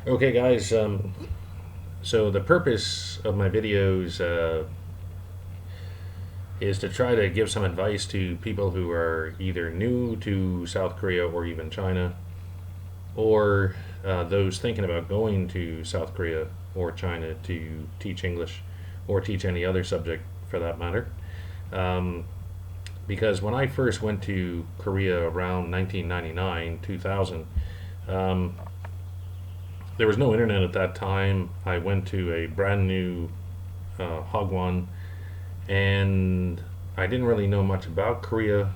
Okay, guys. So the purpose of my videos is to try to give some advice to people who are either new to South Korea or even China, or those thinking about going to South Korea or China to teach English or teach any other subject for that matter. Um, because when I first went to Korea around 1999, 2000, um, there was no internet at that time. I went to a brand new Hagwon, and I didn't really know much about Korea,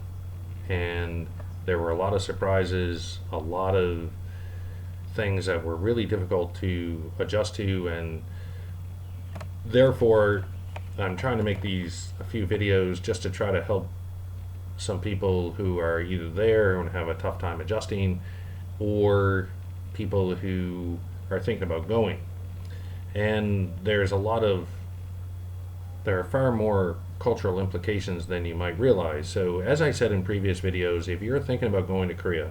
and there were a lot of surprises, a lot of things that were really difficult to adjust to, and therefore, I'm trying to make these a few videos just to try to help some people who are either there and have a tough time adjusting, or people who are thinking about going. And there are far more cultural implications than you might realize. So, as I said in previous videos, if you're thinking about going to Korea,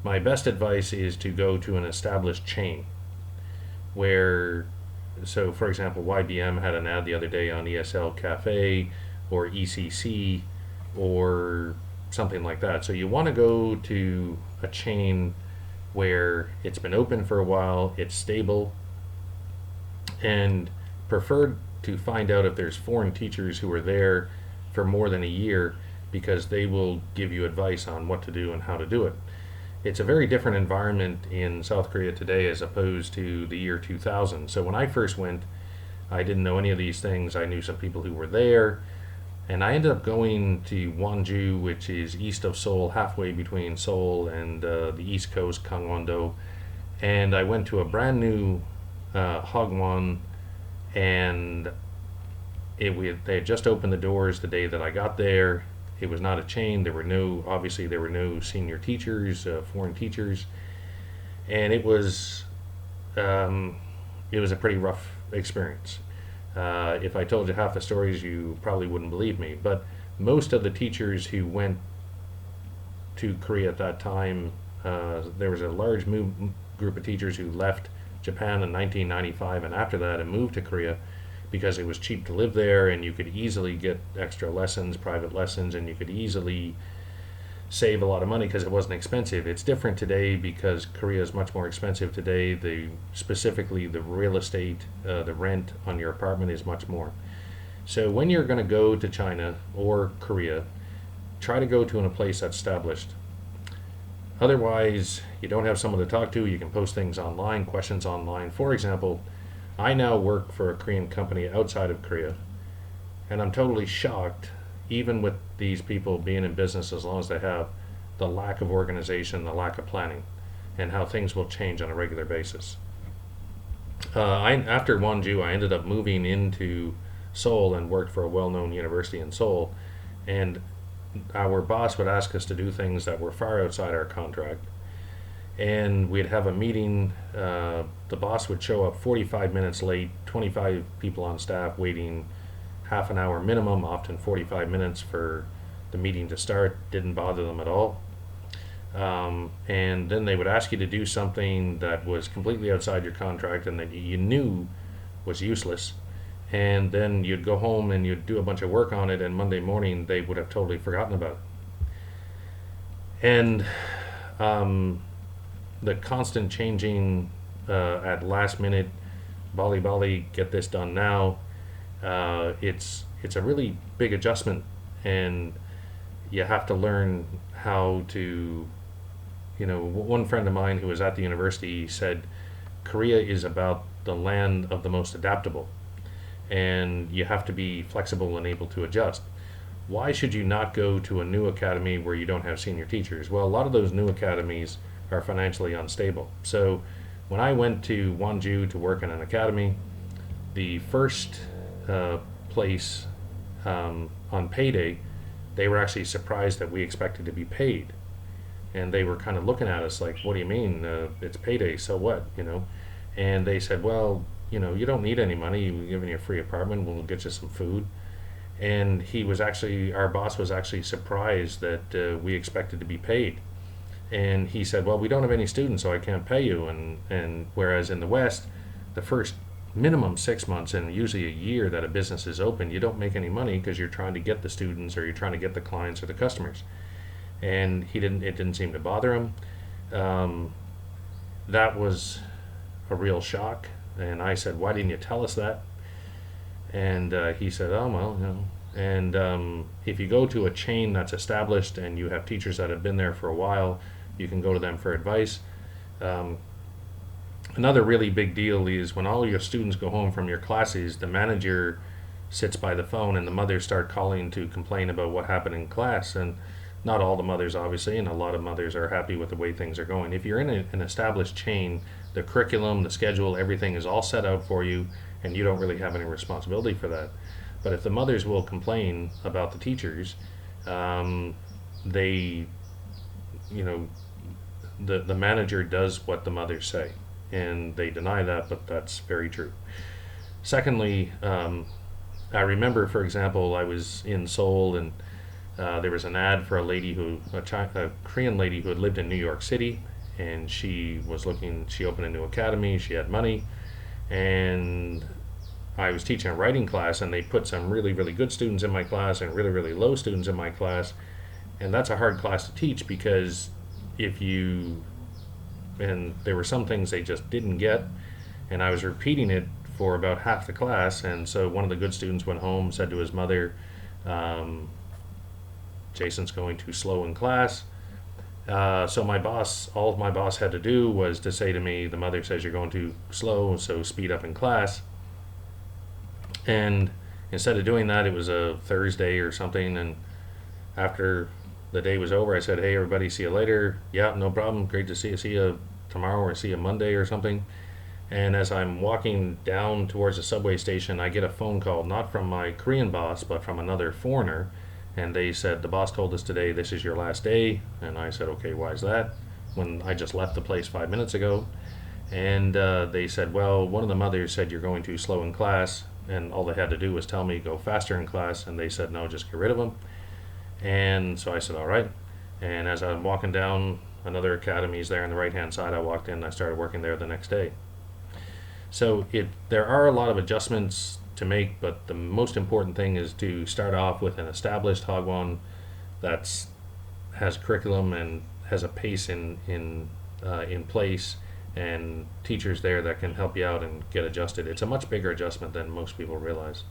my best advice is to go to an established chain where, so for example, YBM had an ad the other day on ESL Cafe or ECC or something like that. So, you want to go to a chain where it's been open for a while, it's stable, and preferred to find out if there's foreign teachers who are there for more than a year, because they will give you advice on what to do and how to do it. It's a very different environment in South Korea today as opposed to the year 2000. So when I first went, I didn't know any of these things. I knew some people who were there, and I ended up going to Wonju, which is east of Seoul, halfway between Seoul and the East Coast, Gangwon-do. And I went to a brand new Hagwon, and they had just opened the doors the day that I got there. It was not a chain. There were no senior teachers, foreign teachers, and um, it was a pretty rough experience. If I told you half the stories, you probably wouldn't believe me. But most of the teachers who went to Korea at that time, there was a group of teachers who left Japan in 1995 and after that and moved to Korea because it was cheap to live there, and you could easily get extra lessons, private lessons, and you could easily save a lot of money because it wasn't expensive. It's different today because Korea is much more expensive today. Specifically the real estate, the rent on your apartment is much more. So when you're going to go to China or Korea, try to go to a place that's established. Otherwise, you don't have someone to talk to. You can post things online, questions online. For example, I now work for a Korean company outside of Korea, and I'm totally shocked, even with these people being in business as long as they have, the lack of organization, the lack of planning, and how things will change on a regular basis. After Wonju, I ended up moving into Seoul and worked for a well-known university in Seoul, and our boss would ask us to do things that were far outside our contract, and we'd have a meeting. The boss would show up 45 minutes late, 25 people on staff waiting half an hour minimum, often 45 minutes for the meeting to start. Didn't bother them at all. And then they would ask you to do something that was completely outside your contract and that you knew was useless. And then you'd go home and you'd do a bunch of work on it, and Monday morning they would have totally forgotten about it. And um, the constant changing at last minute, Bali Bali, get this done now. It's a really big adjustment, and you have to learn how to. One friend of mine who was at the university said, Korea is about the land of the most adaptable, and you have to be flexible and able to adjust. Why should you not go to a new academy where you don't have senior teachers? Well, a lot of those new academies are financially unstable. So when I went to Wonju to work in an academy, the first place on payday, they were actually surprised that we expected to be paid. And they were kind of looking at us like, what do you mean? It's payday, so what? And they said, well, you don't need any money. We're giving you a free apartment. We'll get you some food. And our boss was actually surprised that we expected to be paid. And he said, well, we don't have any students, so I can't pay you. And whereas in the West, the first minimum 6 months and usually a year that a business is open, you don't make any money because you're trying to get the students or you're trying to get the clients or the customers. And it didn't seem to bother him. That was a real shock. And I said, why didn't you tell us that? And he said, oh, well, you know. And if you go to a chain that's established and you have teachers that have been there for a while, you can go to them for advice. Another really big deal is when all your students go home from your classes, the manager sits by the phone and the mothers start calling to complain about what happened in class. And not all the mothers, obviously, and a lot of mothers are happy with the way things are going. If you're in an established chain, the curriculum, the schedule, everything is all set out for you, and you don't really have any responsibility for that. But if the mothers will complain about the teachers, they, you know, the manager does what the mothers say, and they deny that, but that's very true. Secondly, I remember, for example, I was in Seoul, and there was an ad for a lady a Korean lady who had lived in New York City, and she opened a new academy, she had money, and I was teaching a writing class, and they put some really, really good students in my class and really, really low students in my class. And that's a hard class to teach because and there were some things they just didn't get, and I was repeating it for about half the class. And so one of the good students went home, said to his mother, Jason's going too slow in class. So all my boss had to do was to say to me, the mother says you're going too slow, so speed up in class. And instead of doing that, it was a Thursday or something, and after the day was over, I said, hey, everybody, see you later. Yeah, no problem. Great to see you. See you tomorrow or see you Monday or something. And as I'm walking down towards the subway station, I get a phone call, not from my Korean boss, but from another foreigner. And they said, the boss told us today this is your last day. And I said, okay, why is that? When I just left the place 5 minutes ago. And they said, well, one of the mothers said you're going too slow in class. And all they had to do was tell me go faster in class. And they said, no, just get rid of them. And so I said, all right. And as I'm walking down, another academy is there on the right-hand side. I walked in and I started working there the next day. So there are a lot of adjustments to make, but the most important thing is to start off with an established Hagwon that has curriculum and has a pace in place, and teachers there that can help you out and get adjusted. It's a much bigger adjustment than most people realize.